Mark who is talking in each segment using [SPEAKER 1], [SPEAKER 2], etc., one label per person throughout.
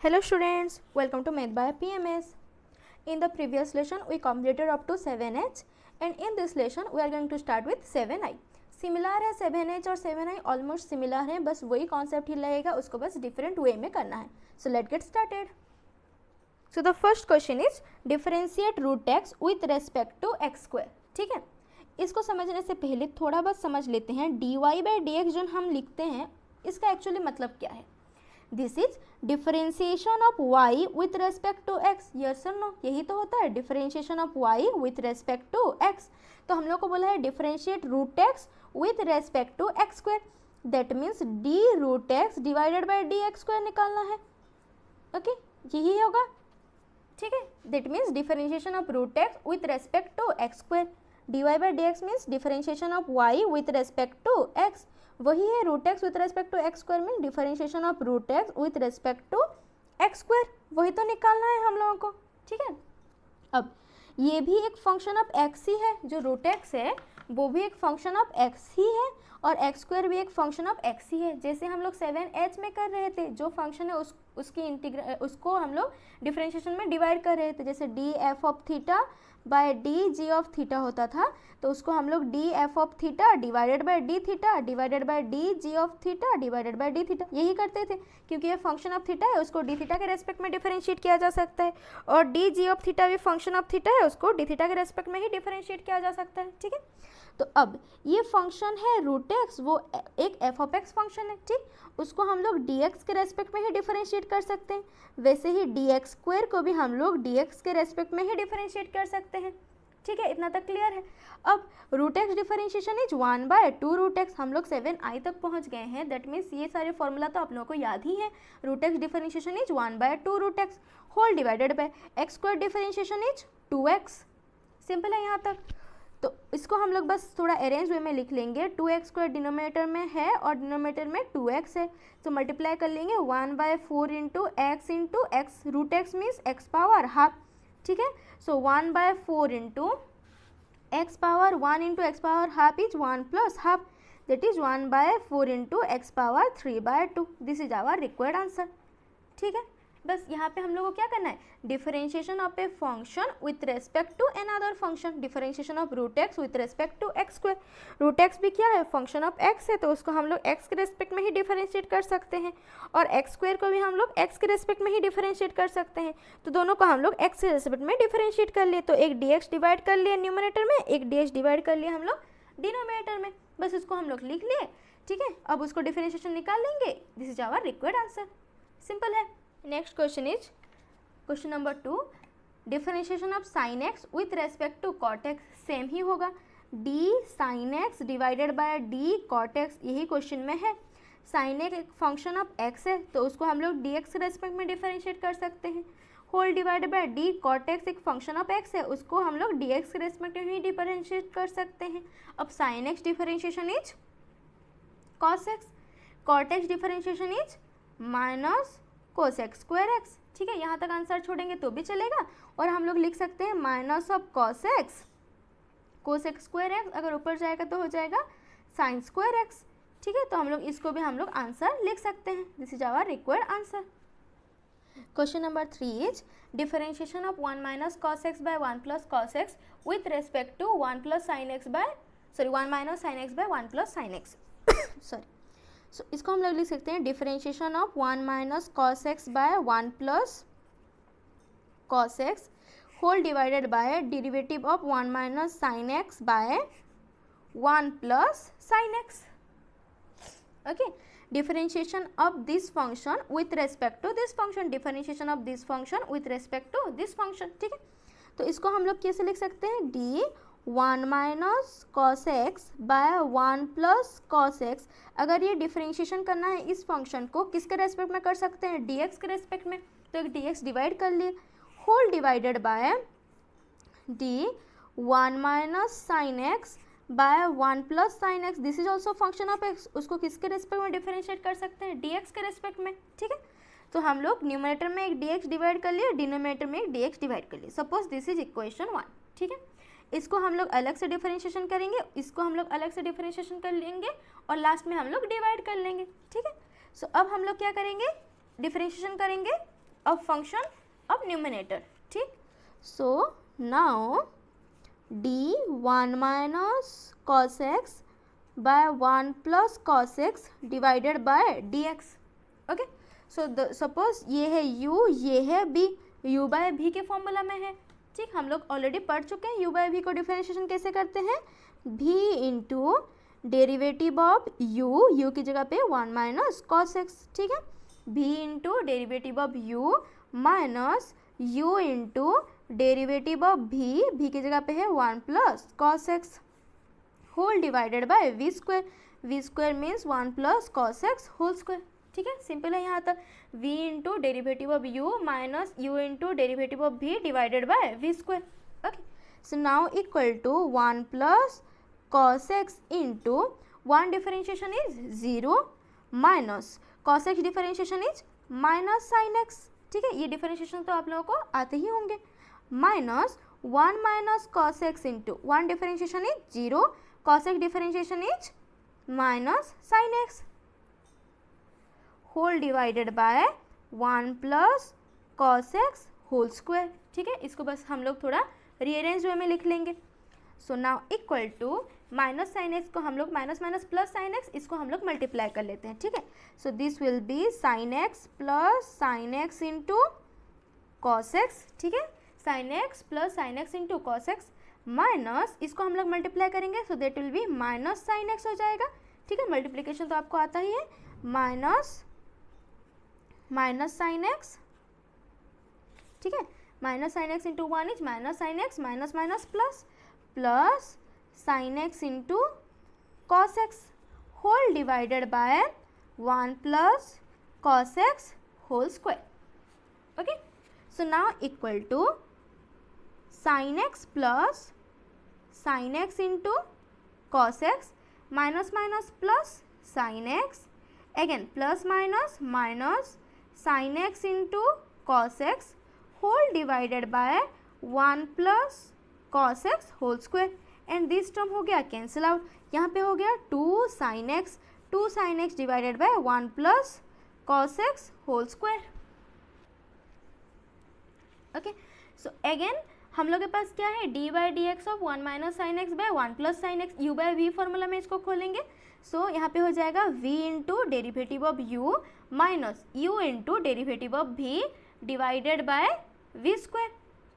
[SPEAKER 1] Hello students, welcome to Math by PMS. In the previous lesson we completed up to 7h and in this lesson we are going to start with 7i. Similar है 7h और 7i almost similar है, बस वही concept ही लगेगा, उसको बस different way में करना है. So let's get started. So the first question is differentiate root x with respect to x square. ठीक है, इसको समझने से पहले थोड़ा बहुत समझ लेते हैं dy by dx जो हम लिखते हैं इसका एक्चुअली मतलब क्या है. This is differentiation of y with respect to x. Yes और नो, यही तो होता है differentiation of y with respect to x. तो हम लोग को बोला है differentiate root x with respect to x square. That means d root x divided by dx square निकालना है. ओके, यही होगा. ठीक है, that means differentiation of root x with respect to x square. dy bye dx means differentiation of y with respect to x. वही है root x with respect to x square में differentiation of root x with respect to x square. वही तो निकालना है हम लोगों को. ठीक है, अब ये भी एक फंक्शन ऑफ एक्स ही है. जो रूट एक्स है वो भी एक फंक्शन ऑफ एक्स ही है और एक्स स्क्वायर भी एक फंक्शन ऑफ एक्स ही है. जैसे हम लोग 7h में कर रहे थे, जो फंक्शन है उसको हम लोग डिफरेंशिएशन में डिवाइड कर रहे थे. जैसे D F of theta by D G of theta होता था, तो उसको हम लोग D F of theta divided by D theta divided by D G of theta divided by D theta यही करते थे. क्योंकि ये फंक्शन ऑफ थीटा है उसको डी थीटा के रेस्पेक्ट में डिफरेंशिएट किया जा सकता है, और डी जी ऑफ थीटा भी फंक्शन ऑफ थीटा है उसको डी थीटा के रेस्पेक्ट में ही डिफरेंशिएट किया जा सकता है. ठीक है, तो अब ये फंक्शन है रूट एक्स, वो एक एफ ऑफ एक्स फंक्शन है. ठीक, उसको हम लोग डी एक्स के रेस्पेक्ट में ही डिफरेंशिएट कर सकते हैं. वैसे ही डी एक्स स्क्वायर को भी हम लोग डी एक्स के रेस्पेक्ट में ही डिफरेंशिएट कर सकते हैं. ठीक है, इतना तक क्लियर है. अब root x differentiation is 1/2 root x. हम लोग 7i तक पहुंच गए हैं. दैट मीन्स ये सारे फॉर्मूला तो आप लोगों को याद ही है. Root x differentiation is 1/2 root x whole divided by x square differentiation is 2x. Simple है यहाँ तक. तो इसको हम लोग बस थोड़ा अरेंज वे में लिख लेंगे. 2x स्क्वायर डिनोमिनेटर में है और डिनोमिनेटर में 2x है, तो मल्टीप्लाई कर लेंगे 1/4 into x. Root x means x power half. ठीक है, so 1/4 into x power 1 into x power half is 1 plus half. That is 1/4 into x power 3/2. This is our required answer. ठीक है, बस यहाँ पे हम लोग को क्या करना है, differentiation of a function with respect to another function. Differentiation of root x with respect to x square. Root x भी क्या है, फंक्शन ऑफ एक्स है, तो उसको हम लोग एक्स के रेस्पेक्ट में ही डिफरेंशिएट कर सकते हैं, और एक्स स्क्वायर को भी हम लोग एक्स के रेस्पेक्ट में ही डिफरेंशिएट कर सकते हैं. तो दोनों को हम लोग एक्स के रेस्पेक्ट में डिफरेंशिएट कर लिए, तो एक डी एक्स डिवाइड कर लिए न्यूमरेटर में, एक डी एक्स डिवाइड कर लिए हम लोग डिनोमिनेटर में. बस इसको हम लोग लिख लिए. ठीक है, अब उसको डिफरेंशिएशन निकाल लेंगे. This is our required answer. Simple है. Next question is question number 2. Differentiation of sine x with respect to cot x. Same ही होगा, d sine x divided by d cot x. यही क्वेश्चन में है. साइन एक्स एक function of x है, तो उसको हम लोग डी एक्स के रेस्पेक्ट में डिफरेंशिएट कर सकते हैं. Whole divided by d cot x एक फंक्शन ऑफ एक्स है, उसको हम लोग डी एक्स के रेस्पेक्ट में ही डिफरेंशिएट कर सकते हैं. अब sine x differentiation is cos x. Cot x differentiation is minus cos x square x. ठीक है, यहाँ तक आंसर छोड़ेंगे तो भी चलेगा, और हम लोग लिख सकते हैं minus of cos x cos x square x. अगर ऊपर जाएगा तो हो जाएगा साइन स्क्वायर एक्स. ठीक है, तो हम लोग इसको भी हम लोग आंसर लिख सकते हैं. This is our required answer. Question number 3 is differentiation of 1 minus cos x by 1 plus cos x with respect to 1 plus sine x by 1 minus sine x by 1 plus sine x. Sorry, so इसको हम लोग लिख सकते हैं differentiation of 1 minus cos x by 1 plus cos x whole divided by derivative of 1 minus sine x by 1 plus sine x. Okay, differentiation of this function with respect to this function. Differentiation of this function with respect to this function. ठीक है, तो इसको हम लोग कैसे लिख सकते हैं, d 1 minus cos x by 1 plus cos x. अगर ये डिफरेंशिएशन करना है इस फंक्शन को, किसके रेस्पेक्ट में कर सकते हैं, डी एक्स के रेस्पेक्ट में, तो एक डी एक्स डिवाइड कर लिए. Whole divided by d 1 minus sine x by 1 plus sine x. This is also function of x. उसको किसके रेस्पेक्ट में डिफरेंशिएट कर सकते हैं, डी एक्स के रेस्पेक्ट में. ठीक है, तो हम लोग न्यूमरेटर में एक डी एक्स डिवाइड कर लिए, डिनोमिनेटर में एक डी एक्स डिवाइड कर लिए. Suppose this is equation 1. ठीक है, इसको हम लोग अलग से डिफरेंशिएशन करेंगे, इसको हम लोग अलग से डिफरेंशिएशन कर लेंगे, और लास्ट में हम लोग डिवाइड कर लेंगे. ठीक है, सो अब हम लोग क्या करेंगे, डिफरेंशिएशन करेंगे ऑफ फंक्शन ऑफ न्यूमिनेटर, ठीक। So now d 1 minus cos x by 1 plus cos x divided by d x. Okay, so suppose ये है u, ये है b, u बाय v के फॉर्मूला में है, ठीक। हम लोग ऑलरेडी पढ़ चुके हैं u बाय v को डिफरेंशिएशन कैसे करते हैं, v into derivative of u की जगह पे 1 माइनस कॉस एक्स, ठीक है। v into derivative of u minus u into derivative of v की जगह पे है 1 plus cos x whole divided by v square means 1 plus cos x whole square, ठीक है। सिंपल है यहाँ तक। v into derivative of u minus u into derivative of v divided by v square. Okay, so now equal to 1 plus cos x into 1 differentiation is 0 minus cos x differentiation is minus sine x, ठीक है। ये differentiation तो आप लोगों को आते ही होंगे। Minus 1 minus cos x into 1 differentiation is 0, cos x differentiation is minus sine x whole divided by 1 plus cos x whole square, ठीक है। इसको बस हम लोग थोड़ा रीअरेंज वे में लिख लेंगे। So now equal to minus sine x को हम लोग minus minus plus sine x, इसको हम लोग मल्टीप्लाई कर लेते हैं, ठीक है। So this will be sine x plus sine x into cos x, ठीक है। Sine x plus sine x into cos x minus इसको हम लोग मल्टीप्लाई करेंगे, so that will be minus sine x हो जाएगा, ठीक है। मल्टीप्लीकेशन तो आपको आता ही है, माइनस माइनस साइन एक्स, ठीक है। Minus sine x into 1 is minus sine x minus minus plus plus sine x into cos x whole divided by 1 plus cos x whole square. Okay, so now equal to sine x plus sine x into cos x minus minus plus sine x again plus minus minus sine x into cos x whole divided by 1 plus cos x whole square and this term हो गया cancel out. यहाँ पे हो गया 2 sine x divided by 1 plus cos x whole square. Okay, so again हम लोग के पास क्या है, d by d x of 1 minus sine x by 1 plus sine x, u by v formula में इसको खोलेंगे। सो यहाँ पे हो जाएगा v into derivative of u minus u into derivative of v divided by v square,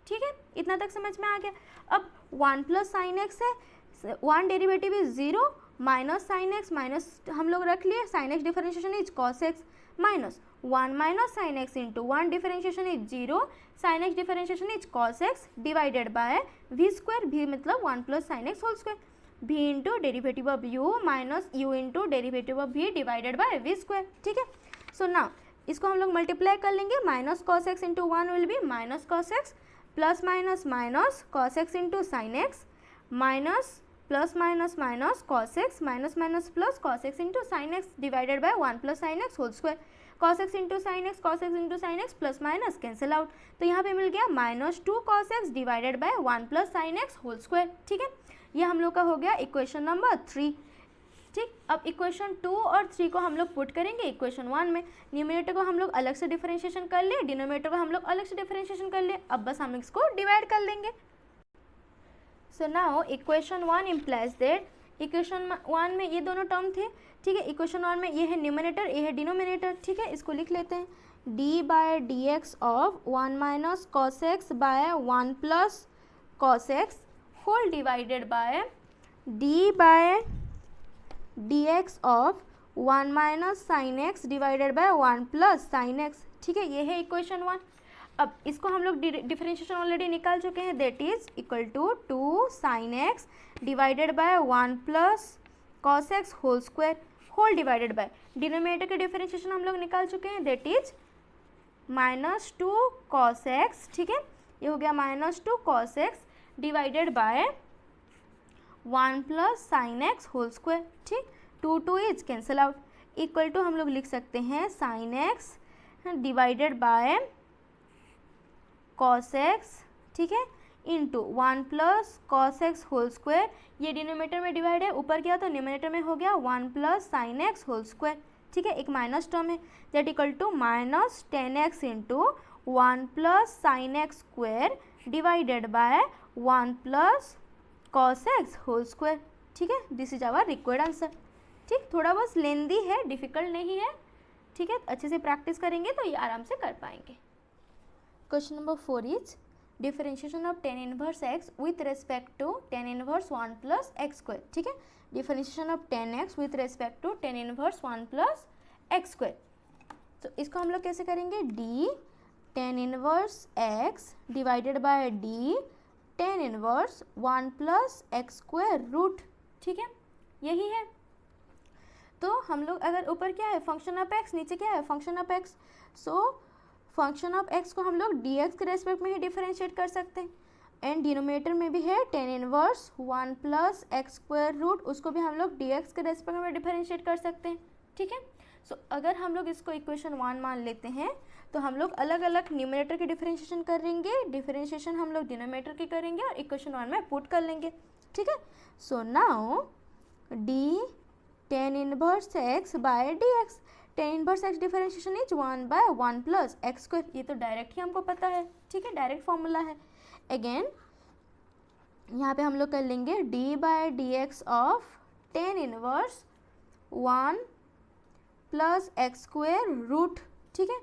[SPEAKER 1] ठीक है। इतना तक समझ में आ गया। अब 1 प्लस साइन एक्स है, 1 derivative is 0 minus sine x minus हम लोग रख लिए sine x differentiation is cos x minus 1 minus sine x into 1 differentiation is 0 sine x differentiation is cos x divided by v square, भी मतलब 1 plus sine x whole square, v into derivative of u minus u into derivative of v divided by v square, ठीक है। So now इसको हम लोग multiply कर लेंगे, minus cos x into 1 will be minus cos x plus minus minus cos x into sine x minus plus minus minus cos x minus minus plus cos x into sine x divided by 1 plus sine x whole square, cos x into sine x plus minus cancel out. तो यहाँ पे मिल गया minus 2 cos x divided by 1 plus sine x whole square, ठीक है। ये हम लोग का हो गया इक्वेशन नंबर 3, ठीक। अब इक्वेशन 2 और 3 को हम लोग पुट करेंगे इक्वेशन 1 में। न्यूमरेटर को हम लोग अलग से डिफरेंशिएशन कर लिए, डिनोमिनेटर को हम लोग अलग से डिफरेंशिएशन कर लिए, अब बस हम इसको डिवाइड कर लेंगे। So now equation 1 implies that, equation 1 में ये दोनों टर्म थे, ठीक है। इक्वेशन 1 में ये है न्यूमरेटर, ये है डिनोमिनेटर, ठीक है। इसको लिख लेते हैं, d by d x of 1 minus cos x by 1 plus cos x whole divided by d by d x of 1 minus sine x divided by 1 plus sine x, ठीक है। ये है इक्वेशन 1। अब इसको हम लोग डिफरेंशिएशन ऑलरेडी निकाल चुके हैं, that is equal to 2 sine x divided by 1 plus cos x whole square whole divided by denominator के डिफरेंशिएशन हम लोग निकाल चुके हैं, that is minus 2 cos x, ठीक है। ये हो गया minus 2 cos x divided by 1 plus sine x whole square, ठीक। 2 is cancel out, equal to हम लोग लिख सकते हैं sine x divided by cos x, ठीक है, into 1 plus cos x whole square. ये डिनोमिनेटर में डिवाइड है, ऊपर किया तो न्यूमरेटर में हो गया 1 plus sine x whole square, ठीक है। एक माइनस टर्म है, that equal to minus 10x into 1 plus sine x square divided by 1 plus cos x whole square. ठीक है, this is our required answer. ठीक, थोड़ा बहुत लेंदी है, डिफिकल्ट नहीं है। ठीक है, अच्छे से प्रैक्टिस करेंगे तो ये आराम से कर पाएंगे। Question number 4 is differentiation of tan inverse x with respect to tan inverse 1 plus x square. ठीक है, differentiation of tan x with respect to tan inverse 1 plus x square. तो इसको हम लोग कैसे करेंगे, d tan inverse x divided by d tan inverse 1 plus x square root. ठीक है, यही है। तो हम लोग अगर ऊपर क्या है फंक्शन ऑफ x, नीचे क्या है function of x, so function of x को हम लोग dx के रेस्पेक्ट में ही डिफरेंशिएट कर सकते हैं। एंड डिनोमिनेटर में भी है tan inverse 1 plus x square root, उसको भी हम लोग dx के रेस्पेक्ट में डिफरेंशिएट कर सकते हैं। ठीक है, सो अगर हम लोग इसको इक्वेशन 1 मान लेते हैं तो हम लोग अलग अलग न्यूमरेटर की डिफरेंशिएशन करेंगे, डिफरेंशिएशन हम लोग डिनोमिनेटर की करेंगे और इक्वेशन 1 में पुट कर लेंगे। ठीक है, so now d tan inverse x by dx, tan inverse x differentiation is 1 by 1 plus x square, ये तो डायरेक्ट ही हमको पता है। ठीक है, डायरेक्ट फॉर्मूला है। अगेन यहाँ पे हम लोग कर लेंगे d by d x of tan inverse 1 plus x square root. ठीक है,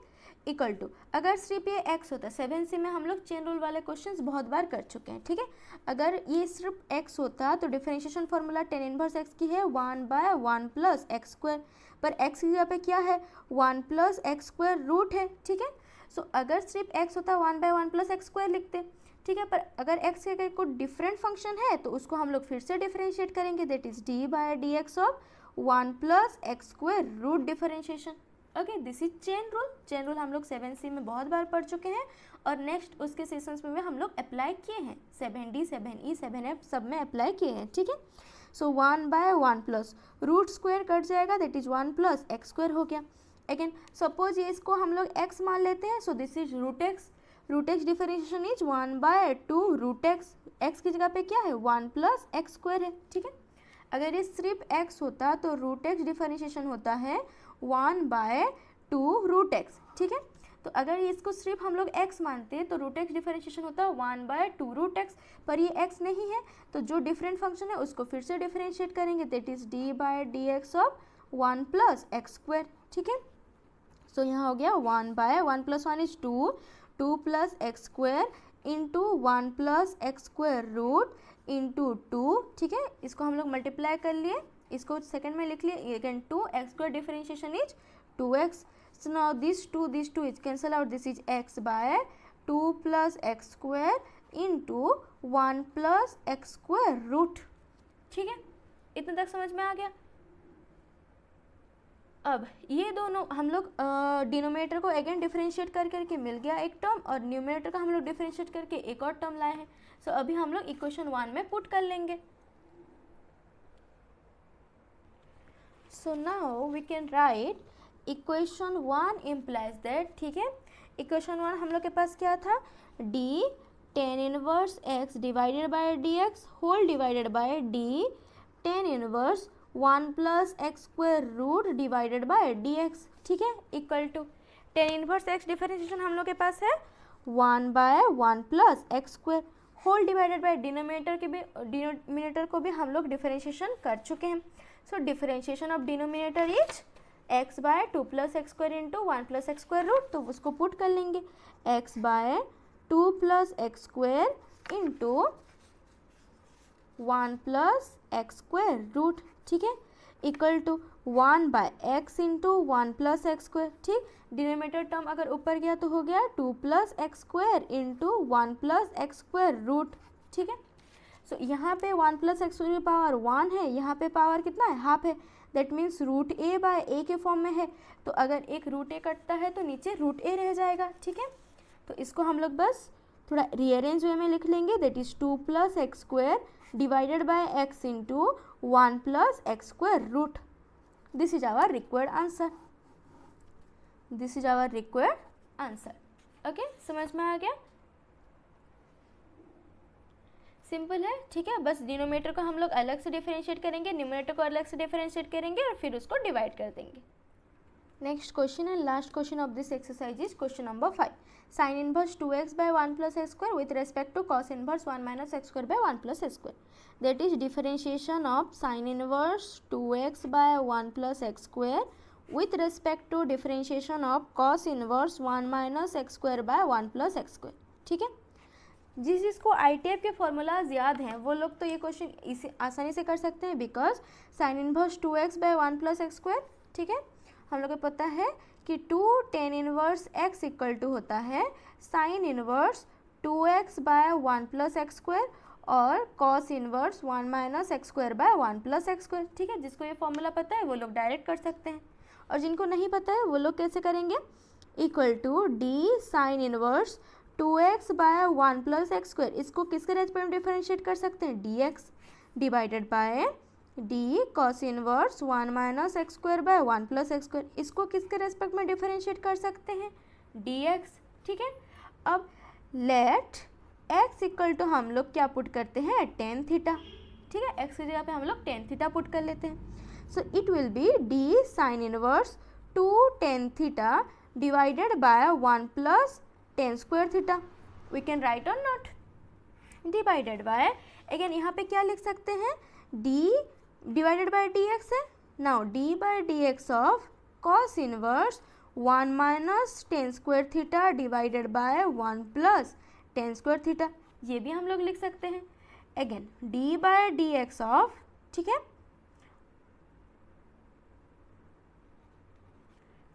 [SPEAKER 1] इक्वल टू, अगर सिर्फ ये x होता, 7C में हम लोग चेन रूल वाले क्वेश्चंस बहुत बार कर चुके हैं। ठीक है, अगर ये सिर्फ x होता तो differentiation formula tan inverse x की है 1 बाय 1 प्लस एक्स स्क्वायर, पर x की जगह पे क्या है 1 प्लस एक्स स्क्वायर रूट है। ठीक है, सो अगर सिर्फ x होता 1 बाय 1 प्लस एक्स स्क्वायर लिखते। ठीक है, पर अगर x के कोई डिफरेंट फंक्शन है तो उसको हम लोग फिर से डिफरेंशिएट करेंगे, that is d by d x of 1 plus x square root differentiation. Okay, this is chain rule. Chain rule हम लोग 7C में बहुत बार पढ़ चुके हैं और नेक्स्ट उसके सेशंस में भी हम लोग अप्लाई किए हैं, 7D 7E 7F सब में अप्लाई किए हैं। ठीक है, so 1 by 1 plus root square cut जाएगा, that is 1 plus x square हो गया। अगेन सपोज ये इसको हम लोग x मान लेते हैं, so this is root x. Root x differentiation is 1 by 2 root x, x की जगह पे क्या है 1 प्लस एक्स स्क्वायर है। ठीक है, अगर ये सिर्फ x होता तो रूट एक्स डिफरेंशिएशन होता है 1 बाय 2 रूट एक्स। ठीक है, तो अगर इसको सिर्फ हम लोग x मानते हैं तो रूट एक्स डिफरेंशिएशन होता है 1 बाय 2 रूट एक्स, पर ये x नहीं है तो जो डिफरेंट फंक्शन है उसको फिर से डिफरेंशिएट करेंगे, that is d by d x of 1 plus x square. ठीक है, सो यहाँ हो गया 1 by 1 plus 1 is 2, 2 plus x square into 1 plus x square root into 2। ठीक है, इसको हम लोग मल्टीप्लाई कर लिए, इसको सेकंड में लिख लिए, again 2 x square differentiation is 2x। So now these two is cancel out, this is x by 2 plus x square into 1 plus x square root। ठीक है, इतना तक समझ में आ गया। अब ये दोनों हम लोग डिनोमिनेटर को अगेन डिफरेंशिएट कर करके मिल गया एक टर्म और न्यूमरेटर का हम लोग डिफरेंशिएट करके एक और टर्म लाए हैं। सो अभी हम लोग इक्वेशन 1 में पुट कर लेंगे। So now we can write equation 1 implies that. ठीक है, इक्वेशन 1 हम लोग के पास क्या था, d tan inverse x divided by d x whole divided by d tan inverse 1 plus x square root divided by d x. ठीक है, equal to tan inverse x differentiation हम लोग के पास है 1 by 1 plus x square whole divided by denominator को भी हम लोग डिफरेंशिएशन कर चुके हैं। So differentiation of denominator is x by 2 plus x square into 1 plus x square root, तो उसको पुट कर लेंगे x by 2 plus x square into 1 plus x square root. ठीक है, equal to 1 by x into 1 plus x square. ठीक, denominator term अगर ऊपर गया तो हो गया 2 plus x square into 1 plus x square root. ठीक है, सो यहाँ पे 1 प्लस एक्स की पावर 1 है, यहाँ पे पावर कितना है हाफ है, that means root a by a के फॉर्म में है, तो अगर एक रूट ए कटता है तो नीचे रूट ए रह जाएगा। ठीक है, तो इसको हम लोग बस थोड़ा रीअरेंज वे में लिख लेंगे, that is 2 plus x square divided by x into 1 plus x square root. This is our required answer, this is our required answer. Okay, समझ में आ गया, सिंपल है। ठीक है, बस डिनोमिनेटर को हम लोग अलग से डिफरेंशिएट करेंगे, न्यूमरेटर को अलग से डिफरेंशिएट करेंगे और फिर उसको डिवाइड कर देंगे, Next question and last question of this exercise is question number 5. Sin inverse 2x by 1 plus x square with respect to cos inverse 1 minus x square by 1 plus x square. That is differentiation of sin inverse 2x by 1 plus x square with respect to differentiation of cos inverse 1 minus x square by 1 plus x square. ठीक है, जिसको I type के formulas याद हैं वो लोग तो ये क्वेश्चन इसी आसानी से कर सकते हैं, because sine inverse 2x by 1 plus x square. ठीक है, हम लोग को पता है कि 2 tan inverse x equal to होता है sine inverse 2x by 1 plus x square और cos inverse 1 minus x square by 1 plus x square. ठीक है, जिसको ये फॉर्मूला पता है वो लोग डायरेक्ट कर सकते हैं, और जिनको नहीं पता है वो लोग कैसे करेंगे, equal to d sine inverse 2x by 1 plus x square. इसको किसके रेस्पेक्ट में डिफरेंशिएट कर सकते हैं, dx divided by d cos inverse 1 minus x square by 1 plus x square. इसको किसके रेस्पेक्ट में डिफरेंशिएट कर सकते हैं, dx. ठीक है, अब लेट x इक्वल टू हम लोग क्या पुट करते हैं, टेन थीटा. ठीक है, x की जगह पे हम लोग टेन थीटा पुट कर लेते हैं. So it will be d sine inverse 2 tan theta divided by 1 plus tan square theta. We can write और नॉट, डिवाइडेड बाय, अगेन यहाँ पे क्या लिख सकते हैं, d डिवाइडेड बाय dx है. Now d by dx of cos inverse 1 minus tan square theta divided by 1 plus tan square theta, ये भी हम लोग लिख सकते हैं. Again d by dx of, ठीक है,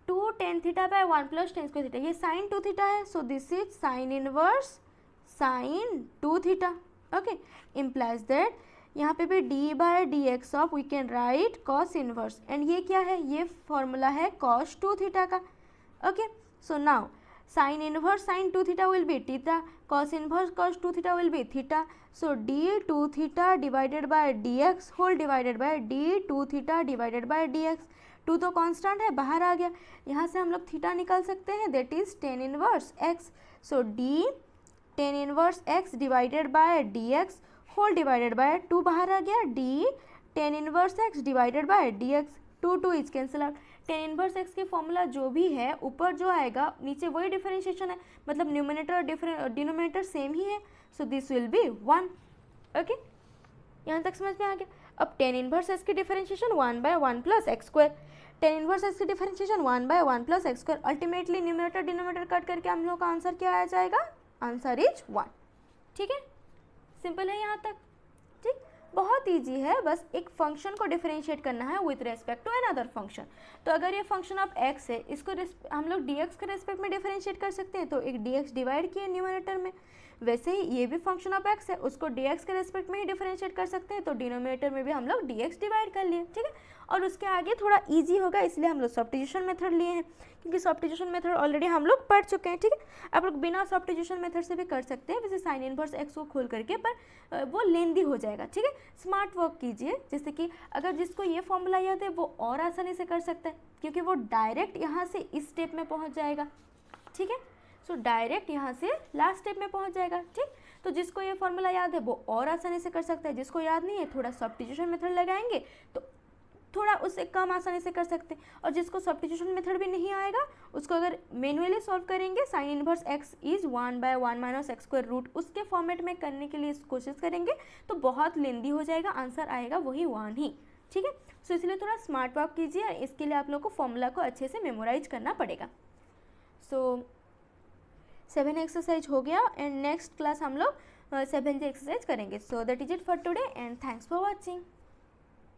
[SPEAKER 1] 2 tan theta by 1 plus tan square theta, ये साइन 2 थीटा है, so this is sine inverse sine 2 theta. Okay, implies that यहाँ पे भी d by d x of we can write cos inverse, and ये क्या है, ये फॉर्मूला है कॉस 2 थीटा का. Okay, so now sine inverse sine 2 theta will be theta, cos inverse cos 2 theta will be theta. So d 2 theta divided by dx whole divided by d 2 theta divided by dx. 2 तो constant है, बाहर आ गया, यहाँ से हम लोग theta निकाल सकते हैं, that is tan inverse x. So d tan inverse x divided by dx whole divided by 2 बाहर आ गया, d tan inverse x divided by dx. 2 is cancel out. Tan inverse x की फॉर्मूला जो भी है, ऊपर जो आएगा नीचे वही डिफरेंशिएशन है, मतलब न्यूमरेटर और डिनोमिनेटर सेम ही है, so this will be 1. Okay, यहाँ तक समझ में आ गया. अब टेन इनवर्स x की differentiation 1 by 1 plus x square, tan inverse x की differentiation 1 by 1 plus x square. Ultimately numerator denominator cut करके हम लोग का आंसर क्या आ जाएगा, आंसर इज 1. ठीक है, सिंपल है यहाँ तक. ठीक, बहुत इजी है, बस एक फंक्शन को डिफरेंशिएट करना है with respect to another function. तो अगर ये फंक्शन ऑफ x है, इसको हम लोग dx के रेस्पेक्ट में डिफरेंशिएट कर सकते हैं, तो एक dx डिवाइड किए न्यूमरेटर में. वैसे ही ये भी फंक्शन ऑफ x है, उसको dx के रेस्पेक्ट में ही डिफरेंशिएट कर सकते हैं, तो डिनोमिनेटर में भी हम लोग dx डिवाइड कर लिए. ठीक है, और उसके आगे थोड़ा इजी होगा, इसलिए हम लोग सब्स्टिट्यूशन मेथड लिए हैं, क्योंकि सब्स्टिट्यूशन मेथड ऑलरेडी हम लोग पढ़ चुके हैं. ठीक है, आप लोग बिना सब्स्टिट्यूशन मेथड से भी कर सकते हैं, वैसे साइन इनवर्स x को खोल करके, पर वो लेंदी हो जाएगा. ठीक है, स्मार्ट वर्क कीजिए, जैसे कि अगर जिसको ये फॉर्मूला याद है वो और आसानी से कर सकता है, क्योंकि वो डायरेक्ट यहाँ से इस स्टेप में पहुँच जाएगा. ठीक है, सो डायरेक्ट यहाँ से लास्ट स्टेप में पहुँच जाएगा. ठीक, तो जिसको ये फॉर्मूला याद है वो और आसानी से कर सकता है, जिसको याद नहीं है थोड़ा सब्स्टिट्यूशन मेथड लगाएंगे तो थोड़ा उससे कम आसानी से कर सकते हैं, और जिसको सब्स्टिट्यूशन मेथड भी नहीं आएगा उसको अगर मैन्युअली सॉल्व करेंगे, sine inverse x is 1 by 1 minus x square root, उसके फॉर्मेट में करने के लिए कोशिश करेंगे तो बहुत लेंदी हो जाएगा, आंसर आएगा वही 1 ही. ठीक है, सो इसलिए थोड़ा स्मार्ट वर्क कीजिए, इसके लिए आप लोग को फॉर्मूला को अच्छे से मेमोराइज करना पड़ेगा. सो 7 एक्सरसाइज हो गया, एंड नेक्स्ट क्लास हम लोग 7 एक्सरसाइज करेंगे. So that is it for today, and thanks for watching.